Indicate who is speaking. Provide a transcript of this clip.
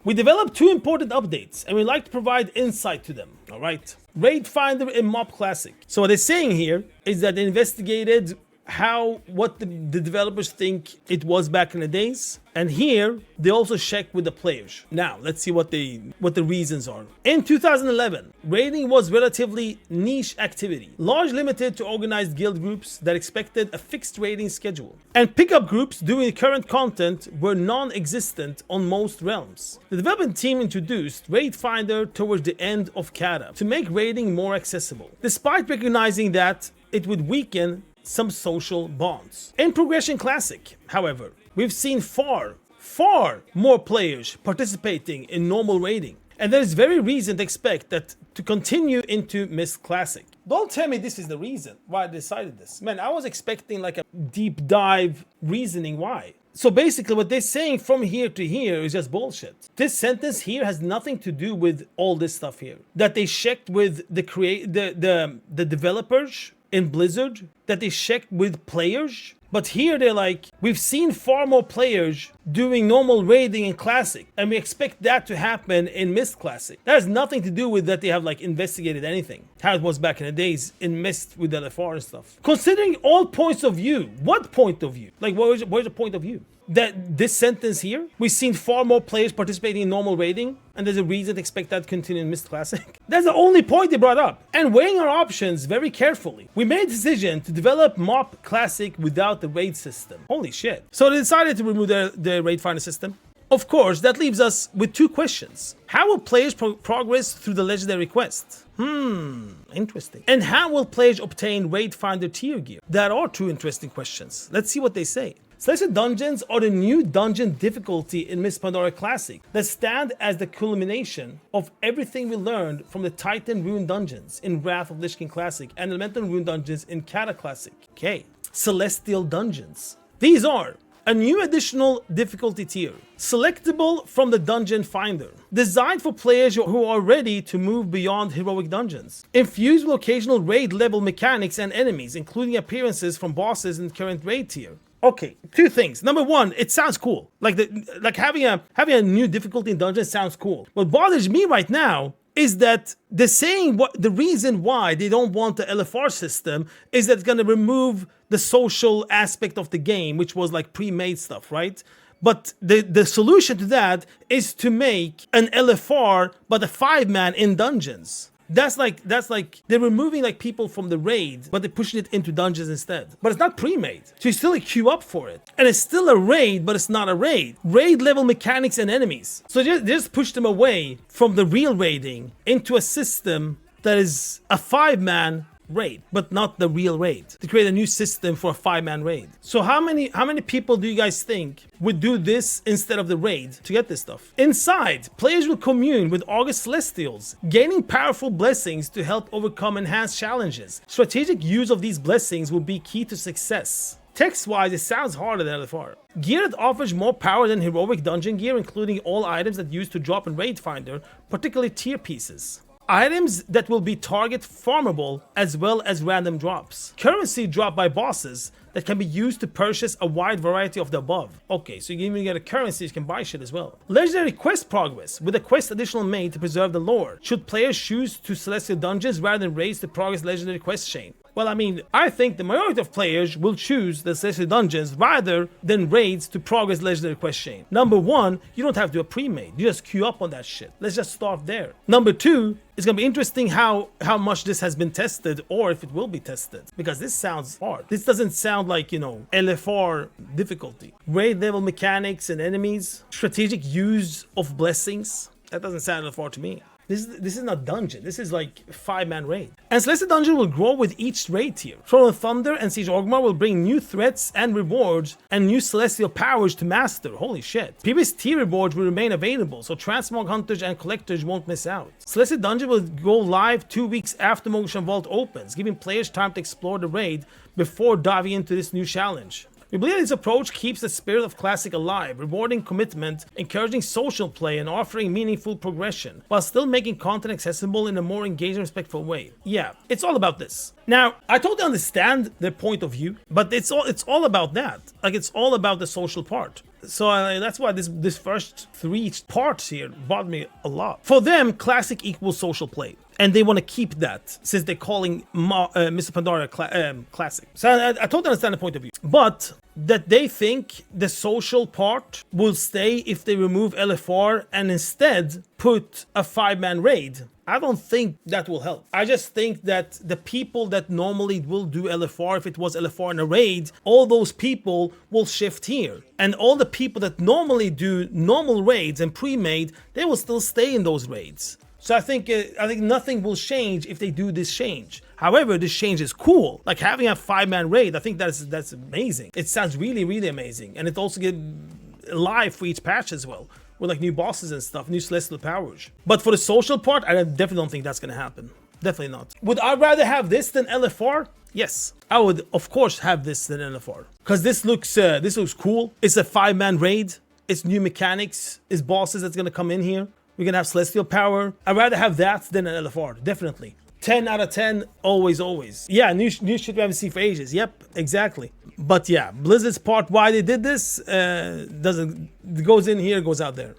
Speaker 1: We developed 2 important updates, and we like to provide insight to them. All right. Raid Finder in Mob Classic. So what they're saying here is that they investigated what the developers think it was back in the days, and here they also check with the players. Now let's see what the reasons are. In 2011, raiding was relatively niche activity, largely limited to organized guild groups that expected a fixed raiding schedule, and pickup groups doing current content were non-existent on most realms. The development team introduced Raid Finder towards the end of Kata to make raiding more accessible, despite recognizing that it would weaken some social bonds. In Progression Classic, however, we've seen far more players participating in normal raiding, and there is very reason to expect that to continue into Mist Classic. Don't tell me this is the reason why I decided this. Man, I was expecting like a deep dive reasoning why. So basically what they're saying from here to here is just bullshit. This sentence here has nothing to do with all this stuff here. That they checked with the developers in Blizzard, that they checked with players. But here they're like, we've seen far more players doing normal raiding in Classic, and we expect that to happen in Mist Classic. That has nothing to do with that they have like investigated anything, how it was back in the days in Mist with LFR and stuff. Considering all points of view, what point of view? Like where's the point of view? That this sentence here, we've seen far more players participating in normal raiding, and there's a reason to expect that to continue in Mist Classic. That's the only point they brought up. And weighing our options very carefully, we made a decision to develop Mob Classic without the raid system. Holy shit. So they decided to remove the raid finder system. Of course, that leaves us with 2 questions. How will players progress through the legendary quest? Interesting. And how will players obtain raid finder tier gear? That are 2 interesting questions. Let's see what they say. Celestial Dungeons are the new dungeon difficulty in Miss Pandaria Classic that stand as the culmination of everything we learned from the Titan Rune Dungeons in Wrath of Lich King Classic and Elemental Rune Dungeons in Kata Classic. Okay, Celestial Dungeons. These are a new additional difficulty tier, selectable from the Dungeon Finder, designed for players who are ready to move beyond heroic dungeons, infused with occasional raid level mechanics and enemies, including appearances from bosses in the current raid tier. Okay, 2 things. Number 1, it sounds cool. Like having a new difficulty in dungeons sounds cool. What bothers me right now is that they're saying the reason why they don't want the LFR system is that it's gonna remove the social aspect of the game, which was like pre-made stuff, right? But the solution to that is to make an LFR but a 5-man in dungeons. That's like they're removing like people from the raid, but they're pushing it into dungeons instead. But it's not pre-made, so you still like queue up for it, and it's still a raid, but it's not a raid. Raid level mechanics and enemies. So just push them away from the real raiding into a system that is a 5-man raid, but not the real raid. To create a new system for a 5-man raid. So how many people do you guys think would do this instead of the raid to get this stuff? Inside, players will commune with August Celestials, gaining powerful blessings to help overcome enhanced challenges. Strategic use of these blessings will be key to success. Text-wise, it sounds harder than LFR. Gear that offers more power than heroic dungeon gear, including all items that used to drop in Raid Finder, particularly tier pieces. Items that will be target farmable as well as random drops. Currency dropped by bosses that can be used to purchase a wide variety of the above. Okay, so you can even get a currency, you can buy shit as well. Legendary quest progress, with a quest additional made to preserve the lore. Should players choose to Celestial Dungeons rather than raids to progress legendary quest chain? Well, I mean, I think the majority of players will choose the Celestial Dungeons rather than raids to progress legendary quest chain. Number 1, you don't have to do a pre-made. You just queue up on that shit. Let's just start there. Number 2, it's gonna be interesting how much this has been tested or if it will be tested. Because this sounds hard. This doesn't sound like, you know, LFR difficulty. Raid level mechanics and enemies. Strategic use of blessings. That doesn't sound LFR to me. This is not dungeon. This is like 5-man raid. And Celestial Dungeon will grow with each raid tier. Throne of Thunder and Siege Orgrimmar will bring new threats and rewards and new celestial powers to master. Holy shit. Previous tier rewards will remain available, so transmog hunters and collectors won't miss out. Celestial Dungeon will go live 2 weeks after Mogu'shan Vault opens, giving players time to explore the raid before diving into this new challenge. We believe this approach keeps the spirit of Classic alive, rewarding commitment, encouraging social play, and offering meaningful progression, while still making content accessible in a more engaging, respectful way. Yeah, it's all about this. Now, I totally understand their point of view, but it's all about that. Like, it's all about the social part. So that's why this first 3 parts here bothered me a lot. For them, Classic equals social play. And they want to keep that, since they're calling Mr. Pandaria Classic. So I totally understand the point of view. But that they think the social part will stay if they remove LFR and instead put a 5-man raid, I don't think that will help. I just think that the people that normally will do LFR, if it was LFR in a raid, all those people will shift here. And all the people that normally do normal raids and pre-made, they will still stay in those raids. So I think nothing will change if they do this change. However, this change is cool. Like having a 5-man raid, I think that's amazing. It sounds really, really amazing. And it also gets live for each patch as well, with like new bosses and stuff, new celestial powers. But for the social part, I definitely don't think that's gonna happen. Definitely not. Would I rather have this than LFR? Yes, I would of course have this than LFR. Because this looks cool. It's a 5-man raid. It's new mechanics. It's bosses that's gonna come in here. We're gonna have celestial power. I'd rather have that than an LFR, definitely. 10 out of 10, always, always. Yeah, new shit we haven't seen for ages. Yep, exactly. But yeah, Blizzard's part why they did this goes in here, goes out there.